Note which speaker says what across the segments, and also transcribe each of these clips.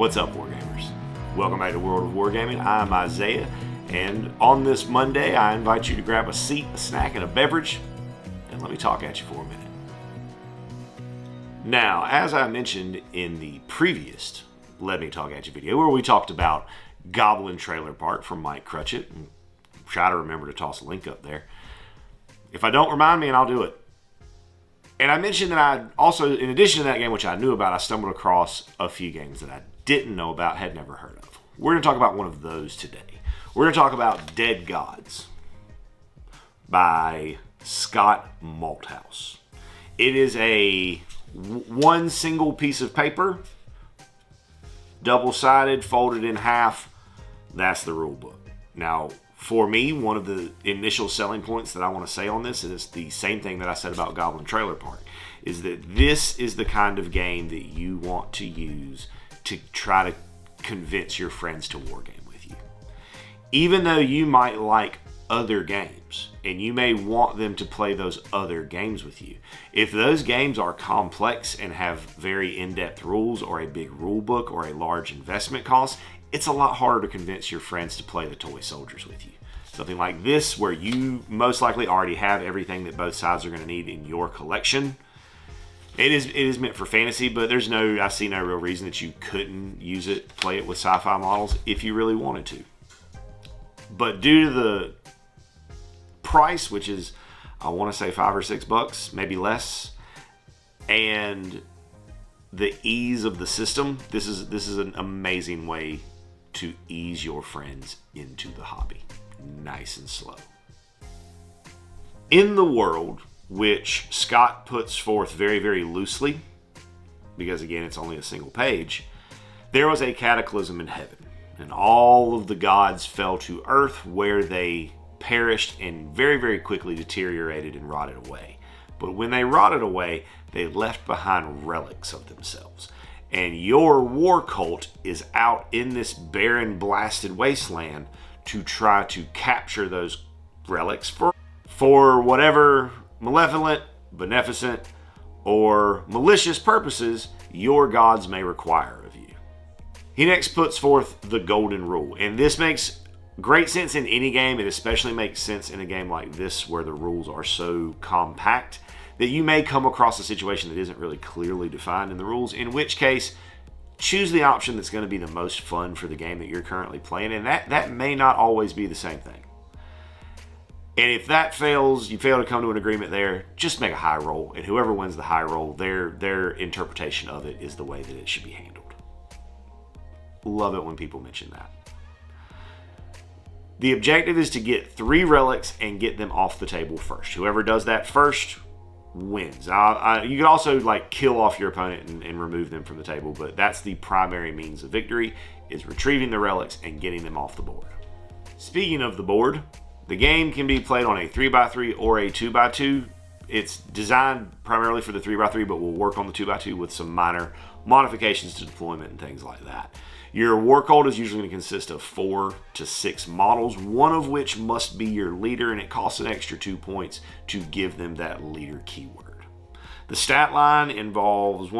Speaker 1: What's up, Wargamers? Welcome back to World of Wargaming. I'm Isaiah, and on this Monday, I invite you to grab a seat, a snack, and a beverage, and let me talk at you for a minute. Now, as I mentioned in the previous Let Me Talk At You video, where we talked about Goblin Trailer Park from Mike Crutchett, and try to remember to toss a link up there. If I don't, remind me and I'll do it. And I mentioned that I also, in addition to that game, which I knew about, I stumbled across a few games that I didn't know about, had never heard of. We're going to talk about one of those today. We're going to talk about Dead Gods by Scott Malthouse. It is a one single piece of paper, double-sided, folded in half. That's the rule book. Now, for me, one of the initial selling points that I want to say on this, and it's the same thing that I said about Goblin Trailer Park, is that this is the kind of game that you want to use to try to convince your friends to wargame with you. Even though you might like other games, and you may want them to play those other games with you, if those games are complex and have very in-depth rules or a big rule book or a large investment cost, it's a lot harder to convince your friends to play the toy soldiers with you. Something like this, where you most likely already have everything that both sides are going to need in your collection. It is meant for fantasy, but I see no real reason that you couldn't use it, play it with sci-fi models if you really wanted to. But due to the price, which is, I want to say $5 or $6, maybe less, and the ease of the system, this is an amazing way to ease your friends into the hobby, nice and slow. In the world, which Scott puts forth very, very loosely, because again, it's only a single page, there was a cataclysm in heaven, and all of the gods fell to earth, where they perished and very, very quickly deteriorated and rotted away. But when they rotted away, they left behind relics of themselves. And your war cult is out in this barren, blasted wasteland to try to capture those relics for whatever malevolent, beneficent, or malicious purposes your gods may require of you. He next puts forth the golden rule, and this makes great sense in any game. It especially makes sense in a game like this, where the rules are so compact that you may come across a situation that isn't really clearly defined in the rules, in which case, choose the option that's going to be the most fun for the game that you're currently playing, and that may not always be the same thing. And if that fails, you fail to come to an agreement there, just make a high roll, and whoever wins the high roll, their interpretation of it is the way that it should be handled. Love it when people mention that. The objective is to get 3 relics and get them off the table first. Whoever does that first wins. You could also kill off your opponent and remove them from the table, but that's the primary means of victory, is retrieving the relics and getting them off the board. Speaking of the board, the game can be played on a 3x3 or a 2x2. It's designed primarily for the 3x3, but will work on the 2x2 with some minor modifications to deployment and things like that. Your war cult is usually going to consist of 4 to 6 models, one of which must be your leader, and it costs an extra 2 points to give them that leader keyword. The stat line involves 6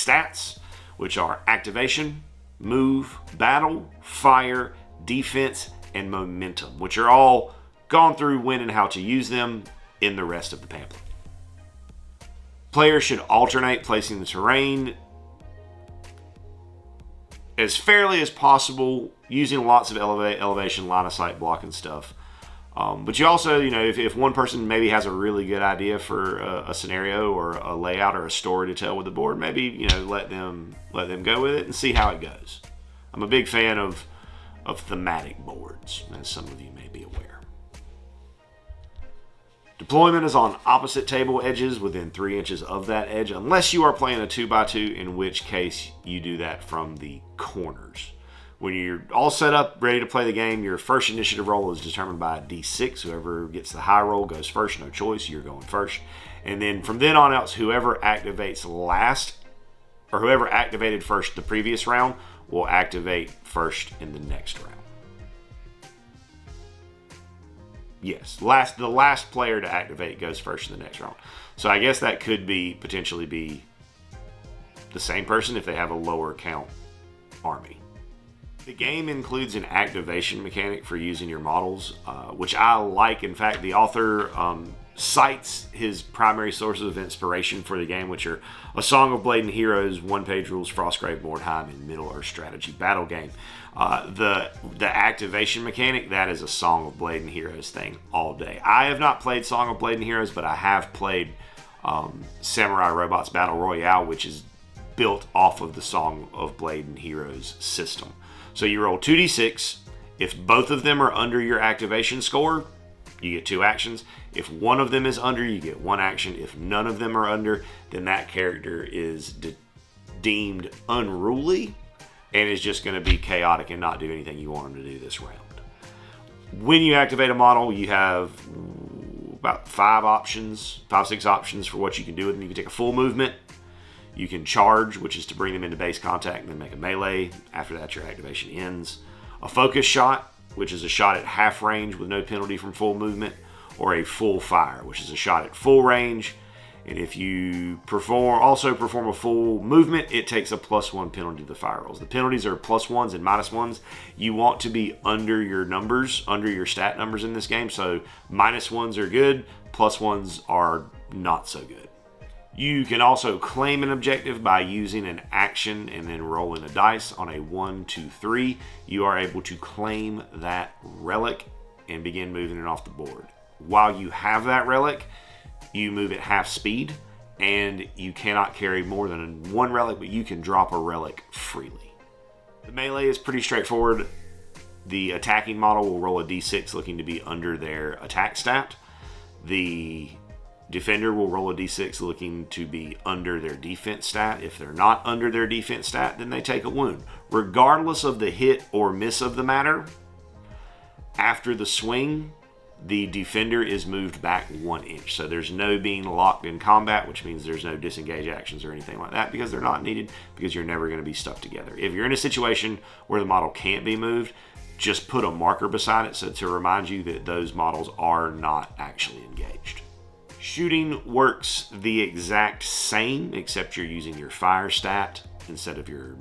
Speaker 1: stats, which are activation, move, battle, fire, defense, and momentum, which are all gone through when and how to use them in the rest of the pamphlet. Players should alternate placing the terrain as fairly as possible, using lots of elevation, line of sight, blocking stuff. But you also, if one person maybe has a really good idea for a scenario or a layout or a story to tell with the board, maybe let them go with it and see how it goes. I'm a big fan of thematic boards, as some of you may be aware. Deployment is on opposite table edges within 3 inches of that edge, unless you are playing a 2x2, in which case you do that from the corners. When you're all set up, ready to play the game, your first initiative roll is determined by a d6. Whoever gets the high roll goes first, no choice, you're going first. And then from then on out, whoever activates last, or whoever activated first the previous round, will activate first in the next round. Yes, the last player to activate goes first in the next round. So I guess that could potentially be the same person if they have a lower count army. The game includes an activation mechanic for using your models, which I like. In fact, the author cites his primary sources of inspiration for the game, which are A Song of Blade and Heroes, One Page Rules, Frostgrave Mordheim, and Middle-earth Strategy Battle Game. The activation mechanic, that is a Song of Blade and Heroes thing all day. I have not played Song of Blade and Heroes, but I have played Samurai Robots Battle Royale, which is built off of the Song of Blade and Heroes system. So you roll 2d6. If both of them are under your activation score, you get 2 actions. If one of them is under, you get 1 action. If none of them are under, then that character is deemed unruly and is just going to be chaotic and not do anything you want them to do this round. When you activate a model, you have about 5-6 options for what you can do with them. You can take a full movement. You can charge, which is to bring them into base contact and then make a melee. After that, your activation ends. A focus shot, which is a shot at half range with no penalty from full movement, or a full fire, which is a shot at full range. And if you also perform a full movement, it takes a +1 penalty to the fire rolls. The penalties are +1s and -1s. You want to be under your numbers, under your stat numbers in this game. So -1s are good, +1s are not so good. You can also claim an objective by using an action and then rolling a dice. On a 1, 2, 3, you are able to claim that relic and begin moving it off the board. While you have that relic, you move at half speed, and you cannot carry more than 1 relic, but you can drop a relic freely. The melee is pretty straightforward. The attacking model will roll a d6 looking to be under their attack stat. The defender will roll a d6 looking to be under their defense stat. If they're not under their defense stat, then they take a wound. Regardless of the hit or miss of the matter, after the swing, the defender is moved back 1 inch. So there's no being locked in combat, which means there's no disengage actions or anything like that, because they're not needed, because you're never going to be stuck together. If you're in a situation where the model can't be moved, just put a marker beside it so to remind you that those models are not actually engaged. Shooting works the exact same, except you're using your fire stat instead of your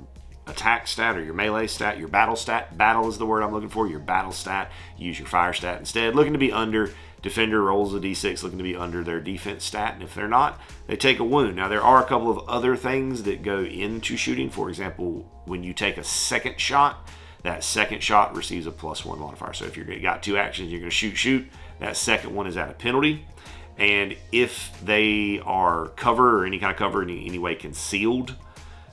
Speaker 1: attack stat or your melee stat, your battle stat. Battle is the word I'm looking for, your battle stat. Use your fire stat instead. Looking to be under, defender rolls a d6 looking to be under their defense stat, and if they're not, they take a wound. Now, there are a couple of other things that go into shooting. For example, when you take a second shot, that second shot receives a +1 modifier. So if you've got 2 actions, you're going to shoot, that second one is at a penalty. And if they are cover or any kind of cover in any way concealed,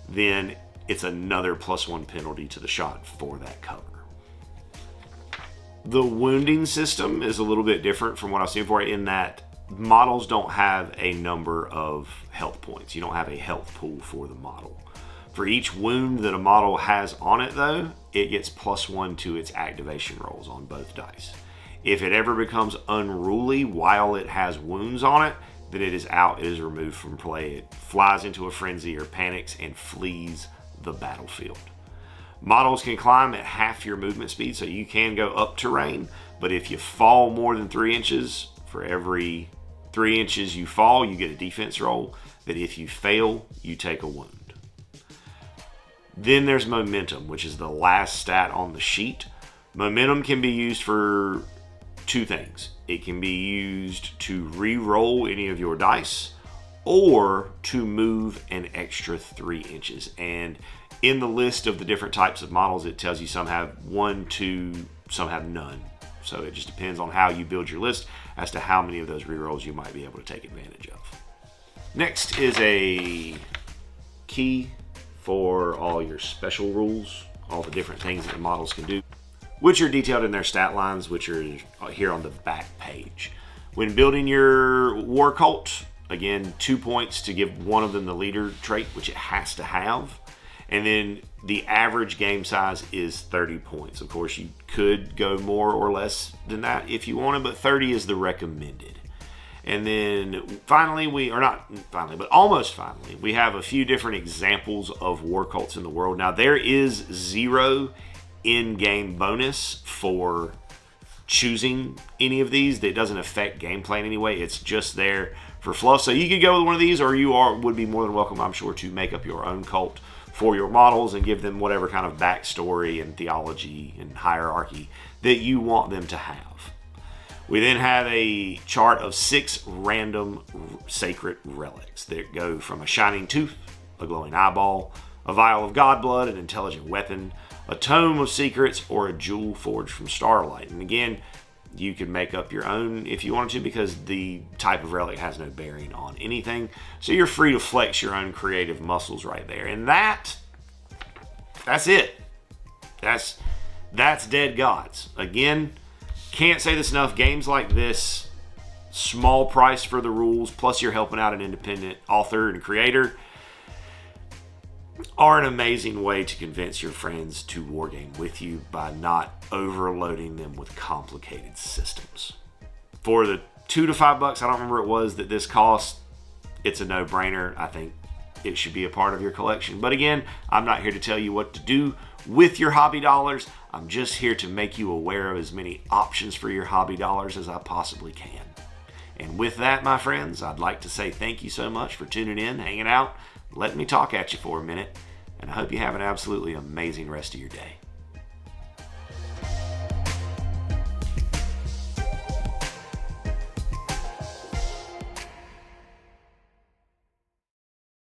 Speaker 1: then it's another +1 penalty to the shot for that cover. The wounding system is a little bit different from what I've seen before, in that models don't have a number of health points. You don't have a health pool for the model. For each wound that a model has on it, though, it gets +1 to its activation rolls on both dice. If it ever becomes unruly while it has wounds on it, then it is out. It is removed from play. It flies into a frenzy or panics and flees the battlefield. Models can climb at half your movement speed, so you can go up terrain, but if you fall more than 3 inches, for every 3 inches you fall, you get a defense roll. But if you fail, you take a wound. Then there's momentum, which is the last stat on the sheet. Momentum can be used for 2 things. It can be used to re-roll any of your dice, or to move an extra 3 inches. And in the list of the different types of models, it tells you some have 1, 2, some have none. So it just depends on how you build your list as to how many of those re-rolls you might be able to take advantage of. Next is a key for all your special rules, all the different things that the models can do, which are detailed in their stat lines, which are here on the back page. When building your war cult, again, 2 points to give one of them the leader trait, which it has to have. And then the average game size is 30 points. Of course, you could go more or less than that if you wanted, but 30 is the recommended. And then finally, almost finally, we have a few different examples of war cults in the world. Now, there is 0 in-game bonus for choosing any of these. It doesn't affect gameplay in any way. It's just there for fluff. So you could go with one of these, or you would be more than welcome, I'm sure, to make up your own cult for your models and give them whatever kind of backstory and theology and hierarchy that you want them to have. We then have a chart of 6 random sacred relics that go from a shining tooth, a glowing eyeball, a vial of god blood, an intelligent weapon, a tome of secrets, or a jewel forged from starlight. And again, you can make up your own if you wanted to, because the type of relic has no bearing on anything. So you're free to flex your own creative muscles right there. And that's it. That's Dead Gods. Again, can't say this enough. Games like this, small price for the rules, plus you're helping out an independent author and creator, are an amazing way to convince your friends to wargame with you by not overloading them with complicated systems. For the $2 to $5, I don't remember it was, that this cost, it's a no-brainer. I think it should be a part of your collection. But again, I'm not here to tell you what to do with your hobby dollars. I'm just here to make you aware of as many options for your hobby dollars as I possibly can. And with that, my friends, I'd like to say thank you so much for tuning in, hanging out, letting me talk at you for a minute, and I hope you have an absolutely amazing rest of your day.